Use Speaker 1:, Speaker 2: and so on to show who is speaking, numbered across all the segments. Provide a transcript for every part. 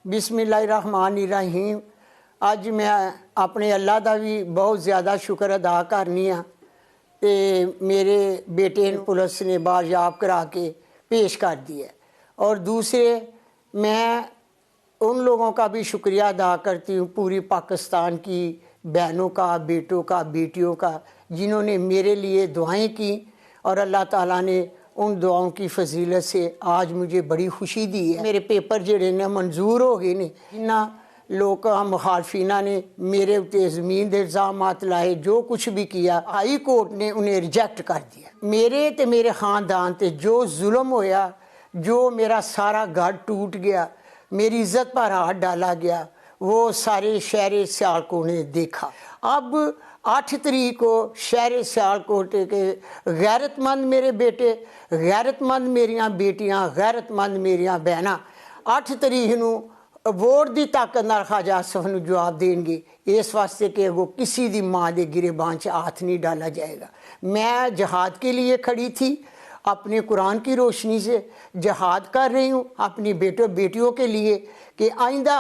Speaker 1: बिस्मिल्लाहिर्रहमानिर्रहीम। ਅੱਜ ਮੈਂ ਆਪਣੇ ਅੱਲਾ ਦਾ ਵੀ ਬਹੁਤ ਜ਼ਿਆਦਾ ਸ਼ੁਕਰ ਅਦਾ ਕਰਨੀ ਆ ਤੇ मेरे बेटे पुलिस ने बाजियाब करा के पेश कर दिया। और दूसरे मैं उन लोगों का भी शुक्रिया अदा करती हूँ, पूरी पाकिस्तान की बहनों का, बेटों का, बेटियों का, जिन्होंने मेरे लिए दुआएं की और अल्लाह ताला ने उन दुआओं की फजीलत से आज मुझे बड़ी खुशी दी है। मेरे पेपर जेड़े ने मंजूर हो गए ने। जिन्ना लोग मुखालफिना ने मेरे उत्ते ज़मीन के इल्ज़ामात लाए, जो कुछ भी किया, हाई कोर्ट ने उन्हें रिजेक्ट कर दिया। मेरे ते मेरे ख़ानदान ते जो जुल्म होया, जो मेरा सारा घर टूट गया, मेरी इज़्ज़त पर हाथ डाला गया, वो सारे शहर सियालकोट ने देखा। अब 8 तारीख को शहर सियालकोट के गैरतमंद मेरे बेटे, गैरतमंद मेरियां बेटियां, गैरतमंद मेरियां बहनां 8 तारीख ਨੂੰ वोट की ताकत नाल ख्वाजा आसफ नूं जवाब देंगे, इस वास्ते कि वो किसी दी माँ के गिरेबान च हाथ नहीं डाला जाएगा। मैं जहाद के लिए खड़ी थी, अपने कुरान की रोशनी से जहाद कर रही हूँ अपनी बेटियों के लिए कि आइंदा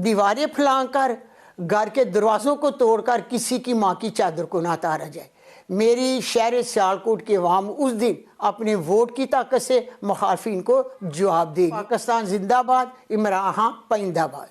Speaker 1: दीवारें फैलां कर, घर के दरवाज़ों को तोड़कर किसी की माँ की चादर को ना तारा जाए। मेरी शहर सियालकोट के अवाम उस दिन अपने वोट की ताकत से मुखालफिन को जवाब देगी। पाकिस्तान जिंदाबाद, इमरान खान पाइंदाबाद।